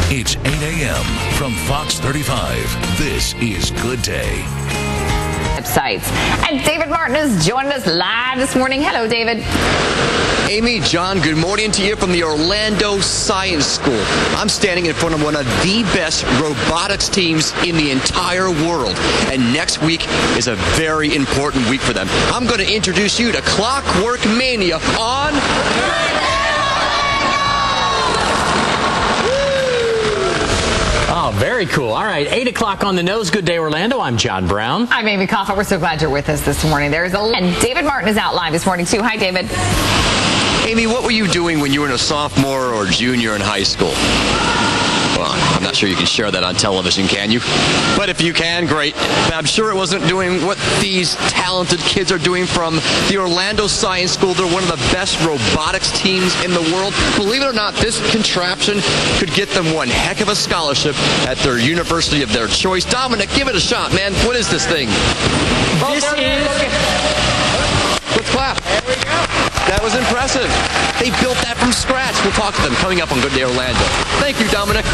It's 8 a.m. from Fox 35. This is Good Day. Sites. And David Martin has joined us live this morning. Hello, David. Amy, John, good morning to you from the Orlando Science School. I'm standing in front of one of the best robotics teams in the entire world. And next week is a very important week for them. I'm going to introduce you to Clockwork Mania on... Oh, very cool. All right, 8 o'clock on the nose. Good day, Orlando. I'm John Brown. I'm Amy Coffin. We're so glad you're with us this morning. And David Martin is out live this morning, too. Hi, David. Amy, what were you doing when you were a sophomore or junior in high school? Well, I'm not sure you can share that on television, can you? But if you can, great. But I'm sure it wasn't doing what these talented kids are doing from the Orlando Science School. They're one of the best robotics teams in the world. Believe it or not, this contraption could get them one heck of a scholarship at their university of their choice. Dominic, give it a shot, man. What is this thing? This is... Let's clap. There we go. That was impressive. They built that from scratch. We'll talk to them coming up on Good Day Orlando. Thank you, Dominic.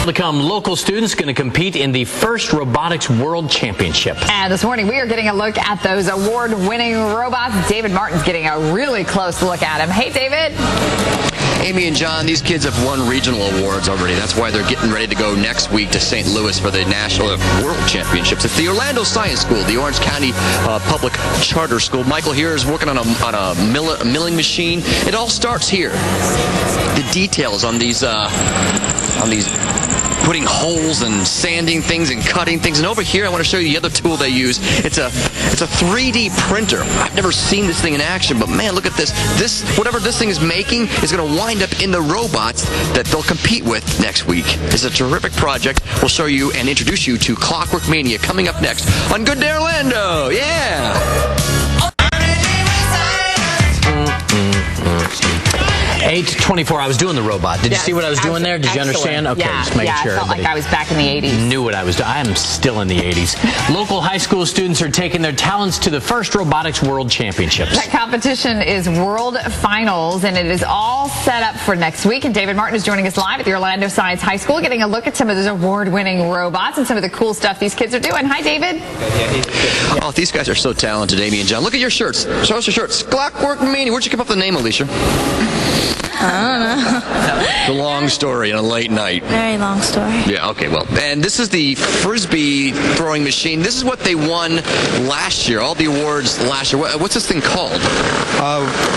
Become local students going to compete in the first Robotics World Championship. And this morning we are getting a look at those award-winning robots. David Martin's getting a really close look at him. Hey, David. Amy and John, these kids have won regional awards already. That's why they're getting ready to go next week to St. Louis for the National World Championships. It's the Orlando Science School, the Orange County Public Charter School. Michael here is working on a milling machine. It all starts here. The details on these putting holes and sanding things and cutting things. And over here, I want to show you the other tool they use. It's a 3D printer. I've never seen this thing in action, but man, look at this. Whatever this thing is making is going to wind up in the robots that they'll compete with next week. It's a terrific project. We'll show you and introduce you to Clockwork Mania coming up next on Good Day Orlando. Yeah. 8:24. I was doing the robot. Did you see what I was doing there? Did you understand? Okay, just making sure. I felt like I was back in the 80s. Knew what I was doing. I am still in the 80s. Local high school students are taking their talents to the first Robotics World Championships. That competition is World Finals, and it is all set up for next week. And David Martin is joining us live at the Orlando Science High School, getting a look at some of those award-winning robots and some of the cool stuff these kids are doing. Hi, David. Oh, these guys are so talented, Amy and John. Look at your shirts. Show us your shirts. Clockwork Mania. Where'd you come up with the name, Alicia? I don't know. The long story on a late night. Very long story. Yeah, okay, well. And this is the Frisbee throwing machine. This is what they won last year, all the awards last year. What's this thing called?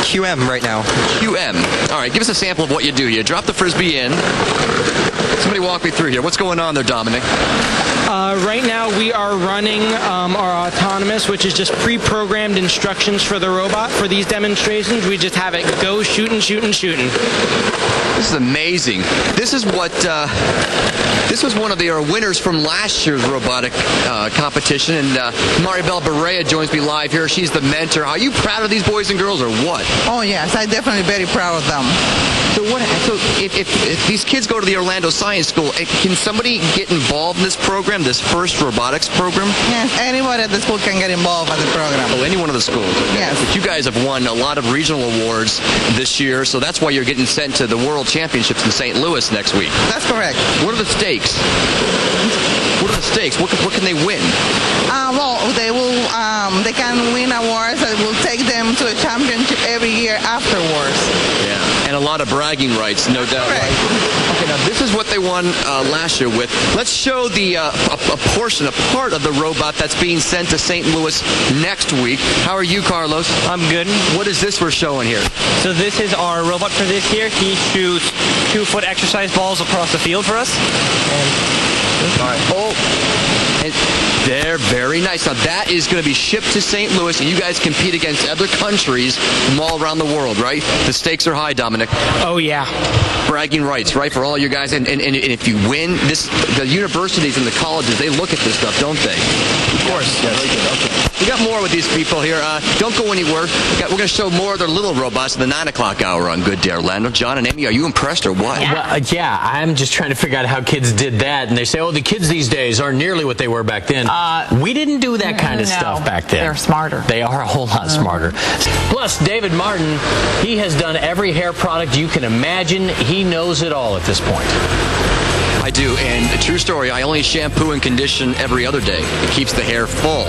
QM right now. QM. All right, give us a sample of what you do here. Drop the Frisbee in. Somebody walk me through here. What's going on there, Dominic? Right now we are running our autonomous, which is just pre-programmed instructions for the robot. For these demonstrations, we just have it go shooting, shooting, shooting. This is amazing. This is what, this was one of the winners from last year's robotic competition, and Maribel Berea joins me live here. She's the mentor. Are you proud of these boys and girls or what? Oh yes, I'm definitely very proud of them. So if these kids go to the Orlando Science School, can somebody get involved in this program, this first robotics program? Yes, anybody at the school can get involved in the program. Oh, any one of the schools? Okay. Yes. But you guys have won a lot of regional awards this year, so that's why you're getting sent to the World Championships in St. Louis next week. That's correct. What are the stakes? What are the stakes? What can they win? Well, they can win awards that will take them to a championship every year afterwards. Yeah, and a lot of bragging rights, no doubt. Correct. Right? Okay, now this is what they won last year with. Let's show the a part of the robot that's being sent to St. Louis next week. How are you, Carlos? I'm good. What is this we're showing here? So this is our robot for this year. He shoots 2-foot exercise balls across the field for us. All right. Oh, and they're very nice. Now that is going to be shipped to St. Louis, and you guys compete against other countries from all around the world, right? The stakes are high, Dominic. Oh yeah. Bragging rights, right, for all you guys. And if you win, the universities and the colleges, they look at this stuff, don't they? Of course. Yes. Very good. Okay. We got more with these people here. Don't go anywhere. We're going to show more of their little robots in the 9 o'clock hour on Good Day Orlando. John and Amy, are you impressed or what? Well, yeah, I'm just trying to figure out how kids did that. And they say, oh, the kids these days aren't nearly what they were back then. We didn't do that kind of stuff back then. They're smarter. They are a whole lot smarter. Plus, David Martin, he has done every hair product you can imagine. He knows it all at this point. I do, and a true story, I only shampoo and condition every other day. It keeps the hair full.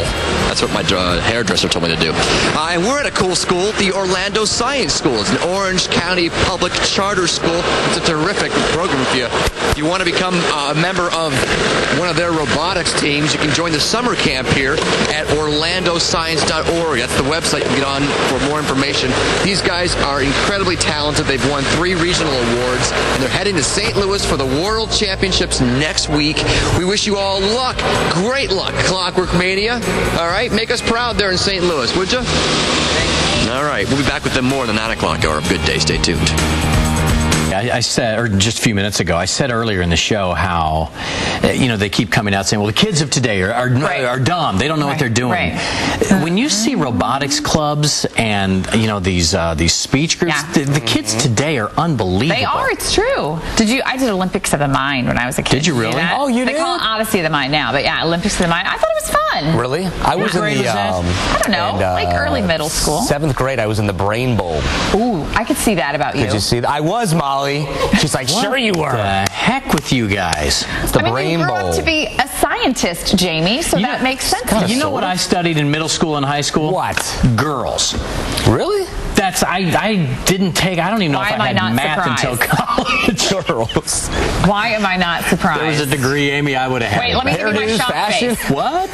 That's what my hairdresser told me to do. And we're at a cool school, the Orlando Science School. It's an Orange County public charter school. It's a terrific program. If you want to become a member of one of their robotics teams, you can join the summer camp here at orlandoscience.org. That's the website you can get on for more information. These guys are incredibly talented. They've won 3 regional awards, and they're heading to St. Louis for the World Championships next week. We wish you all luck. Great luck, Clockwork Mania. All right, make us proud there in St. Louis, would you? All right, we'll be back with them more in the 9 o'clock hour. Good day. Stay tuned. I said, or just a few minutes ago, I said earlier in the show how, they keep coming out saying, well, the kids of today are dumb. They don't know what they're doing. Right. When you see robotics clubs and, these speech groups, the kids today are unbelievable. They are. It's true. I did Olympics of the Mind when I was a kid. Did you really? Oh, you did? They call it Odyssey of the Mind now, but yeah, Olympics of the Mind. I thought it was fun. Really? I was in the, I don't know, like early middle school. 7th grade, I was in the Brain Bowl. Ooh, I could see that about you. Did you see that? I was, Molly. She's like, sure you were. The heck with you guys. The Brain you grew Bowl. up to be a scientist, Jamie, so that makes sense. You know what I studied in middle school and high school? What? Girls. Really? I didn't take, I don't even know if I had math until college. Girls. Why am I not surprised? There was a degree, Amy, I would have had. Wait, let me give you my shock fashion? face. What?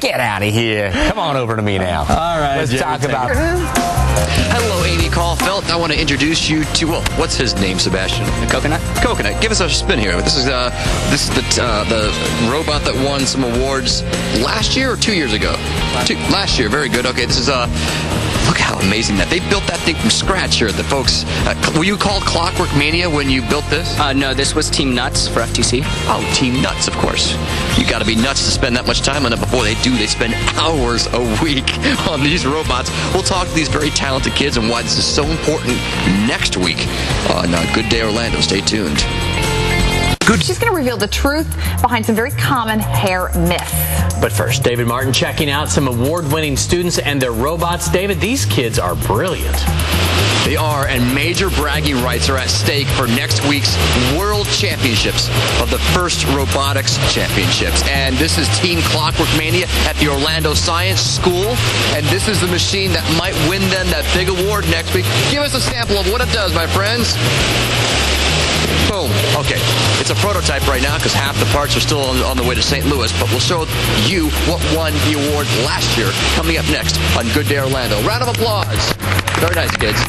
Get out of here. Come on over to me now. All right. Let's talk about... Hello, Amy Caulfield. I want to introduce you to, what's his name, Sebastian? Coconut? Coconut. Give us a spin here. This is the robot that won some awards last year or 2 years ago? Last year. Very good. Okay, this is look how amazing that. They built that thing from scratch here. The folks, were you called Clockwork Mania when you built this? No, this was Team Nuts for FTC. Oh, Team Nuts, of course. You got to be nuts to spend that much time on it. Before they do, they spend hours a week on these robots. We'll talk to these very talented kids and why this is so important next week on Good Day Orlando. Stay tuned. She's going to reveal the truth behind some very common hair myths. But first, David Martin checking out some award-winning students and their robots. David, these kids are brilliant. They are, and major bragging rights are at stake for next week's World Championships of the first Robotics Championships. And this is Team Clockwork Mania at the Orlando Science School. And this is the machine that might win them that big award next week. Give us a sample of what it does, my friends. Boom. Okay. It's a prototype right now because half the parts are still on the way to St. Louis, but we'll show you what won the award last year coming up next on Good Day Orlando. Round of applause. Very nice, kids.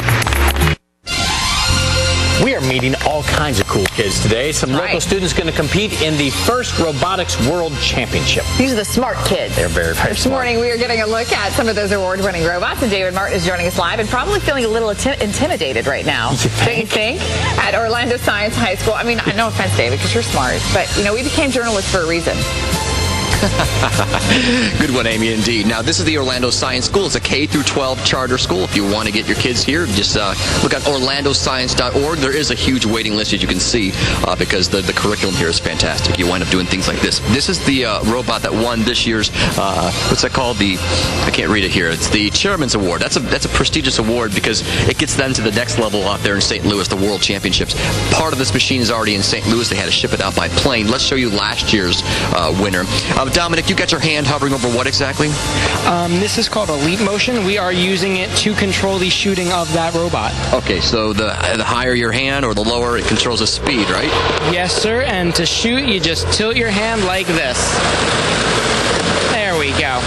We are meeting all kinds of cool kids today. Some local students going to compete in the first Robotics World Championship. These are the smart kids. They're very, very This smart. morning we are getting a look at some of those award-winning robots, and David Martin is joining us live and probably feeling a little intimidated right now. Don't you think? At Orlando Science High School. I mean, no offense, David, because you're smart, but, we became journalists for a reason. Good one, Amy, indeed. Now, this is the Orlando Science School. It's a K-12 charter school. If you want to get your kids here, just look at orlandoscience.org. There is a huge waiting list, as you can see, because the curriculum here is fantastic. You wind up doing things like this. This is the robot that won this year's, what's that called? I can't read it here. It's the Chairman's Award. That's a prestigious award because it gets them to the next level out there in St. Louis, the World Championships. Part of this machine is already in St. Louis. They had to ship it out by plane. Let's show you last year's winner. Dominic, you got your hand hovering over what exactly? This is called a leap motion. We are using it to control the shooting of that robot. Okay, so the higher your hand or the lower, it controls the speed, right? Yes, sir. And to shoot, you just tilt your hand like this. There we go.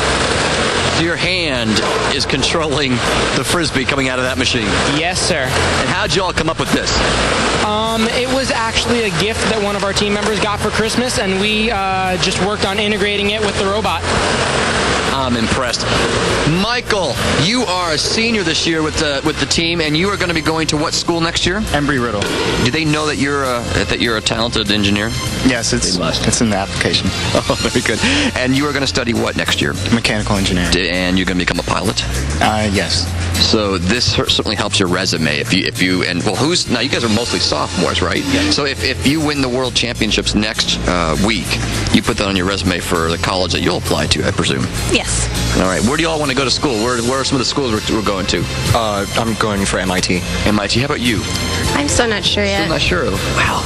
So your hand is controlling the Frisbee coming out of that machine? Yes, sir. And how'd you all come up with this? It was actually a gift that one of our team members got for Christmas, and we just worked on integrating it with the robot. I'm impressed. Michael, you are a senior this year with the team, and you are going to be going to what school next year? Embry-Riddle. Do they know that you're a talented engineer? Yes, it's in the application. Oh, very good. And you are going to study what next year? Mechanical engineering. And you're going to become a pilot? Yes. So this certainly helps your resume. Now you guys are mostly sophomores, right? Yes. So if you win the World Championships next week, you put that on your resume for the college that you'll apply to, I presume. Yes. All right. Where do you all want to go to school? Where are some of the schools we're going to? I'm going for MIT. MIT. How about you? I'm still not sure yet. Still not sure. Wow.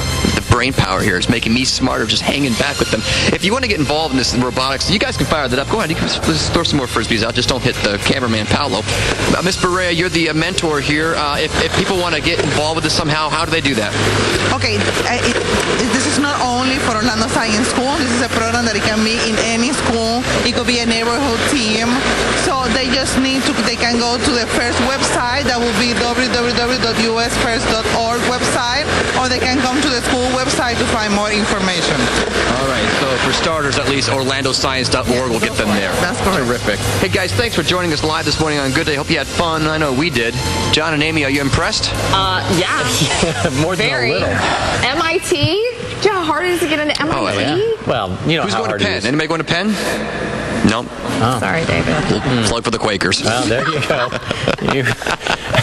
brain power here. It's making me smarter just hanging back with them. If you want to get involved in this robotics, you guys can fire that up. Go ahead. You can just throw some more Frisbees out. Just don't hit the cameraman, Paolo. Miss Barea, you're the mentor here. If people want to get involved with this somehow, how do they do that? Okay, this is not only for Orlando Science School. This is a program that it can be in any school. It could be a neighborhood team. So they can go to the FIRST website. That will be www.usfirst.org website, or they can come to the school website to find more information. All right, so for starters, at least orlandoscience.org will get them there. That's correct. Terrific. Hey, guys, thanks for joining us live this morning on Good Day. Hope you had fun. I know we did. John and Amy, are you impressed? Yeah. More than Very. a little. MIT? Do you know how hard it is to get into MIT? Oh, yeah. Well, you know Who's how going hard to it Penn? is. Anybody going to Penn? No. Sorry, David. Plug for the Quakers. Well, there you go.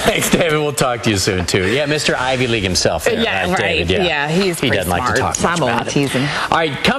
Thanks, David. We'll talk to you soon, too. Yeah, Mr. Ivy League himself. There, Yeah, right. David, Yeah, he's he pretty doesn't like to smart. talk much I'm only about it. teasing. All right, come